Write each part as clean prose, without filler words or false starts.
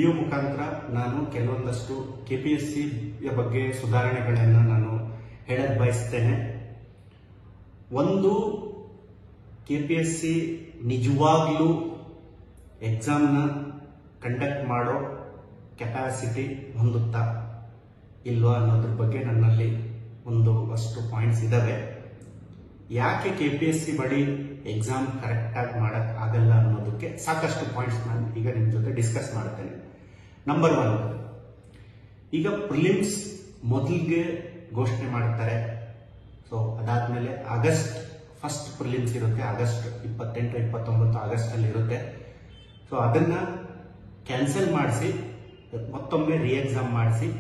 Video ಮುಖಾಂತರ ನಾನು ಕೆಲವೊಂದಷ್ಟು ಕೆಪಿಎಸ್ಸಿ ಬಗ್ಗೆ ಸುಧಾರಣೆಗಳನ್ನು ನಾನು ಹೇಳಕ್ ಬಯಸ್ತೇನೆ. ಒಂದು, ಕೆಪಿಎಸ್ಸಿ ನಿಜವಾಗ್ಲೂ ಎಕ್ಸಾಮ್ನ ಕಂಡಕ್ಟ್ ಮಾಡೋ ಕೆಪಾಸಿಟಿ ಹೊಂದುತ್ತಾ ಇಲ್ವಾ ಅನ್ನೋದ್ರ ಬಗ್ಗೆ ನನ್ನಲ್ಲಿ ಅಷ್ಟು ಪಾಯಿಂಟ್ಸ್ ಇದಾವೆ. ಯಾಕೆ ಕೆಪಿಎಸ್ಸಿ ಬಳಿ ಎಕ್ಸಾಮ್ ಕರೆಕ್ಟ್ ಆಗಿ ಮಾಡಕ್ ಆಗಲ್ಲ ಅನ್ನೋದಕ್ಕೆ ಸಾಕಷ್ಟು ಪಾಯಿಂಟ್ಸ್ ನಾನು ಈಗ ನಿಮ್ ಜೊತೆ ಡಿಸ್ಕಸ್ ಮಾಡ್ತೇನೆ. ನಂಬರ್ 1, ಈಗ ಪ್ರಿಲಿಮ್ಸ್ ಮೊದಲಿಗೆ ಘೋಷಣೆ ಮಾಡ್ತಾರೆ. ಸೊ ಅದಾದ್ಮೇಲೆ ಆಗಸ್ಟ್ ಫಸ್ಟ್ ಪ್ರಿಲಿಮ್ಸ್ ಇರುತ್ತೆ, ಆಗಸ್ಟ್ 28, 29 ಆಗಸ್ಟ್ ಅಲ್ಲಿ ಇರುತ್ತೆ. ಸೊ ಅದನ್ನ ಕ್ಯಾನ್ಸಲ್ ಮಾಡಿಸಿ ಮತ್ತೊಮ್ಮೆ ರಿ ಎಕ್ಸಾಮ್ ಮಾಡಿಸಿ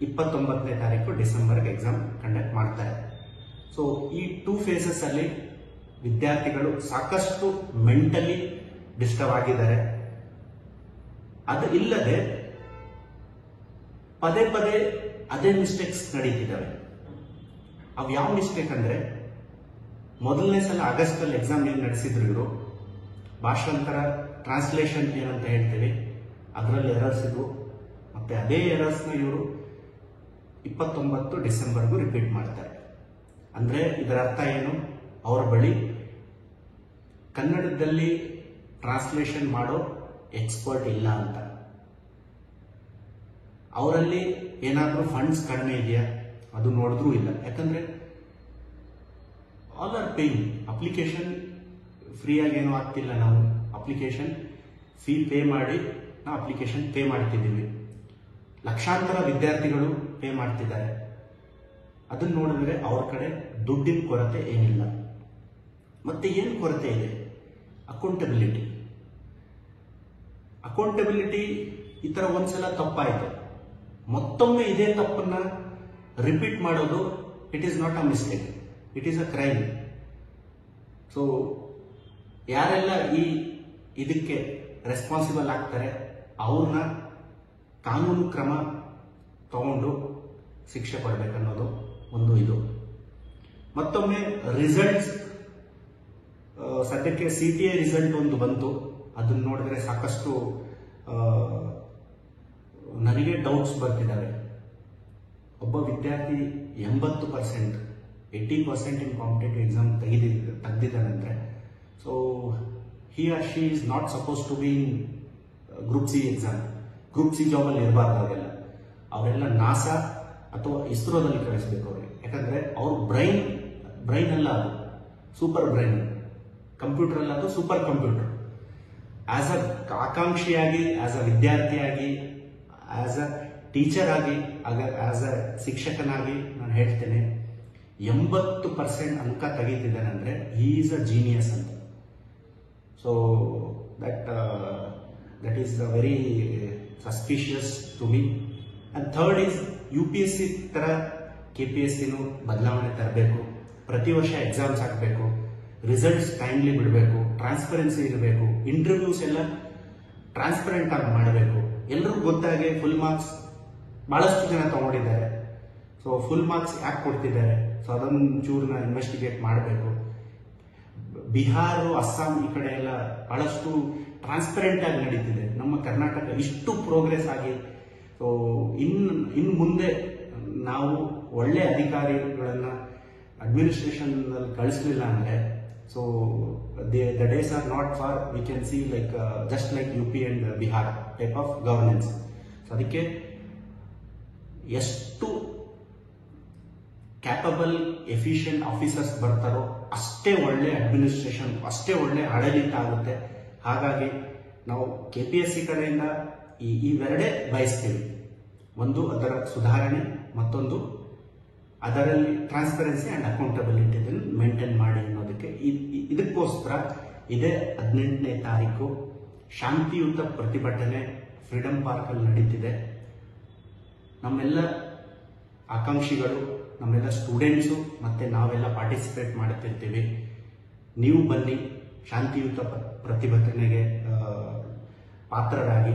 29ನೇ ತಾರೀಕು ಡಿಸೆಂಬರ್ಗೆ ಎಕ್ಸಾಮ್ ಕಂಡಕ್ಟ್ ಮಾಡ್ತಾರೆ. ಸೊ ಈ 2 ಫೇಸಸ್ ಅಲ್ಲಿ ವಿದ್ಯಾರ್ಥಿಗಳು ಸಾಕಷ್ಟು ಮೆಂಟಲಿ ಡಿಸ್ಟರ್ಬ್ ಆಗಿದ್ದಾರೆ. ಅದು ಇಲ್ಲದೆ ಪದೇ ಪದೇ ಅದೇ ಮಿಸ್ಟೇಕ್ಸ್ ನಡೀತಿದ್ದಾವೆ. ಅವು ಯಾವ ಮಿಸ್ಟೇಕ್ ಅಂದ್ರೆ, ಮೊದಲನೇ ಸಲ ಆಗಸ್ಟ್ ಅಲ್ಲಿ ಎಕ್ಸಾಮ್ ಏನ್ ನಡೆಸಿದ್ರು ಇವರು, ಭಾಷಾಂತರ ಟ್ರಾನ್ಸ್ಲೇಷನ್ ಏನಂತ ಹೇಳ್ತೀವಿ ಅದರಲ್ಲಿ ಎರರ್ಸ್ ಇದ್ವು. ಮತ್ತೆ ಅದೇ ಎರರ್ಸ್ ನ ಇವರು 29 ಡಿಸೆಂಬರ್ಗೂ ರಿಪೀಟ್ ಮಾಡ್ತಾರೆ. ಅಂದ್ರೆ ಇದರ ಅರ್ಥ ಏನು, ಅವರ ಬಳಿ ಕನ್ನಡದಲ್ಲಿ ಟ್ರಾನ್ಸ್ಲೇಷನ್ ಮಾಡೋ ಎಕ್ಸ್ಪರ್ಟ್ ಇಲ್ಲ ಅಂತ. ಅವರಲ್ಲಿ ಏನಾದ್ರೂ ಫಂಡ್ಸ್ ಕಡಿಮೆ ಇದೆಯಾ ಅದು ನೋಡಿದ್ರೂ ಇಲ್ಲ. ಯಾಕಂದ್ರೆ all are paying. Application free ಆಗಿ ಏನೂ ಆಗ್ತಿಲ್ಲ. ನಾವು ಅಪ್ಲಿಕೇಶನ್ ಫೀ ಪೇ ಮಾಡಿ ನಾವು ಅಪ್ಲಿಕೇಶನ್ ಪೇ ಮಾಡ್ತಿದ್ದೀವಿ. ಲಕ್ಷಾಂತರ ವಿದ್ಯಾರ್ಥಿಗಳು ಪೇ ಮಾಡ್ತಿದ್ದಾರೆ. ಅದನ್ನ ನೋಡಿದ್ರೆ ಅವ್ರ ಕಡೆ ದುಡ್ಡಿನ ಕೊರತೆ ಏನಿಲ್ಲ. ಮತ್ತೆ ಏನು ಕೊರತೆ ಇದೆ, ಅಕೌಂಟಬಿಲಿಟಿ. ಈ ತರ ಒಂದ್ಸಲ ತಪ್ಪಾಯ್ತು, ಮತ್ತೊಮ್ಮೆ ಇದೇ ತಪ್ಪನ್ನ ರಿಪೀಟ್ ಮಾಡೋದು it is not a mistake, it is a crime. So ಯಾರೆಲ್ಲ ಇದಕ್ಕೆ ರೆಸ್ಪಾನ್ಸಿಬಲ್ ಆಗ್ತಾರೆ ಅವ್ರನ್ನ ಕಾನೂನು ಕ್ರಮ ತಗೊಂಡು ಶಿಕ್ಷೆ ಕೊಡಬೇಕನ್ನೋದು ಒಂದು. ಇದು ಮತ್ತೊಮ್ಮೆ ರಿಸಲ್ಟ್ಸ್, ಸದ್ಯಕ್ಕೆ CTA ರಿಸಲ್ಟ್ ಒಂದು ಬಂತು. ಅದನ್ನ ನೋಡಿದ್ರೆ ಸಾಕಷ್ಟು ನನಗೆ ಡೌಟ್ಸ್ ಬರ್ತಿದ್ದಾವೆ. ಒಬ್ಬ ವಿದ್ಯಾರ್ಥಿ 80%, 80% ಇನ್ ಕಾಂಪಿಟೇಟಿವ್ ಎಕ್ಸಾಮ್ ತೆಗೆದಿದ್ದಾನಂದ್ರೆ, so he or she is not supposed to be in group C exam. Group C job ಅಲ್ಲಿ ಇರಬಾರ್ದು. ಅವರೆಲ್ಲ ನಾಸಾ ಅಥವಾ ಇಸ್ರೋದಲ್ಲಿ ಕಳಿಸ್ಬೇಕು ಅವ್ರಿಗೆ. ಯಾಕಂದ್ರೆ ಅವ್ರ ಬ್ರೈನ್ ಅಲ್ಲ, ಅದು ಸೂಪರ್ ಬ್ರೈನ್. ಕಂಪ್ಯೂಟರ್ ಅಲ್ಲ, ಅದು ಸೂಪರ್ ಕಂಪ್ಯೂಟರ್. ಆಸ್ ಅ ಆಕಾಂಕ್ಷಿಯಾಗಿ, ಆಸ್ ಅ ವಿದ್ಯಾರ್ಥಿಯಾಗಿ, ಆಸ್ ಅ ಟೀಚರ್ ಆಗಿ, ಆಸ್ ಅ ಶಿಕ್ಷಕನಾಗಿ ನಾನು ಹೇಳ್ತೇನೆ, 80% ಅಂಕ ತೆಗೀತಿದ್ದಾನಂದ್ರೆ ಹಿ ಈಸ್ ಅ ಜೀನಿಯಸ್ ಅಂತ. So that is very suspicious to me. And third is UPSC ತರ KPSCನೂ ಬದಲಾವಣೆ ತರಬೇಕು. ಪ್ರತಿ ವರ್ಷ ಎಕ್ಸಾಮ್ಸ್ ಹಾಕಬೇಕು, ರಿಸಲ್ಟ್ಸ್ ಟೈಮ್ಲಿ ಬಿಡಬೇಕು, ಟ್ರಾನ್ಸ್ಪರೆನ್ಸಿ ಇರಬೇಕು, ಇಂಟರ್ವ್ಯೂಸ್ ಎಲ್ಲ ಟ್ರಾನ್ಸ್ಪರೆಂಟ್ ಆಗಿ ಮಾಡಬೇಕು. ಎಲ್ರಿಗೂ ಗೊತ್ತಾಗಿ ಫುಲ್ ಮಾರ್ಕ್ಸ್ ಬಹಳಷ್ಟು ಜನ ತಗೊಂಡಿದ್ದಾರೆ. ಸೊ ಫುಲ್ ಮಾರ್ಕ್ಸ್ ಯಾಕೆ ಕೊಡ್ತಿದ್ದಾರೆ, ಸೊ ಅದೊಂದು ಚೂರ್ನ ಇನ್ವೆಸ್ಟಿಗೇಟ್ ಮಾಡಬೇಕು. ಬಿಹಾರ, ಅಸ್ಸಾಂ ಈ ಕಡೆ ಎಲ್ಲ ಬಹಳಷ್ಟು ಟ್ರಾನ್ಸ್ಪರೆಂಟ್ ಆಗಿ ನಡೀತಿದೆ. ನಮ್ಮ ಕರ್ನಾಟಕ ಇಷ್ಟು ಪ್ರೋಗ್ರೆಸ್ ಆಗಿ, ಸೊ ಇನ್ ಮುಂದೆ ನಾವು ಒಳ್ಳೆ ಅಧಿಕಾರಿಗಳನ್ನ ಅಡ್ಮಿನಿಸ್ಟ್ರೇಷನ್ ಕಳಿಸಲಿಲ್ಲ ಅಂದ್ರೆ, so the days are not for we can see like just like UP and Bihar type of governance. So ಅದಕ್ಕೆ ಎಷ್ಟು ಕ್ಯಾಪಬಲ್ ಎಫಿಷಿಯಂಟ್ ಆಫೀಸರ್ಸ್ ಬರ್ತಾರೋ ಅಷ್ಟೇ ಒಳ್ಳೆ ಅಡ್ಮಿನಿಸ್ಟ್ರೇಷನ್, ಅಷ್ಟೇ ಒಳ್ಳೆ ಆಡಳಿತ ಆಗುತ್ತೆ. ಹಾಗಾಗಿ ನಾವು KPSC ಕಡೆಯಿಂದ ಇವೆರಡೇ ಬಯಸ್ತೀವಿ. ಒಂದು ಅದರ ಸುಧಾರಣೆ, ಮತ್ತೊಂದು ಅದರಲ್ಲಿ ಟ್ರಾನ್ಸ್ಪರೆನ್ಸಿ ಅಂಡ್ ಅಕೌಂಟಬಿಲಿಟಿ ಮೇಂಟೈನ್ ಮಾಡಿ ಅನ್ನೋದಕ್ಕೆ. ಇದಕ್ಕೋಸ್ಕರ ಇದೇ 18ನೇ ತಾರೀಕು ಶಾಂತಿಯುತ ಪ್ರತಿಭಟನೆ ಫ್ರೀಡಂ ಪಾರ್ಕ್ ಅಲ್ಲಿ ನಡೀತಿದೆ. ನಮ್ಮೆಲ್ಲ ಆಕಾಂಕ್ಷಿಗಳು, ನಮ್ಮೆಲ್ಲ ಸ್ಟೂಡೆಂಟ್ಸು ಮತ್ತೆ ನಾವೆಲ್ಲ ಪಾರ್ಟಿಸಿಪೇಟ್ ಮಾಡುತ್ತಿರ್ತೀವಿ. ನೀವು ಬನ್ನಿ, ಶಾಂತಿಯುತ ಪ್ರತಿಭಟನೆಗೆ ಪಾತ್ರರಾಗಿ.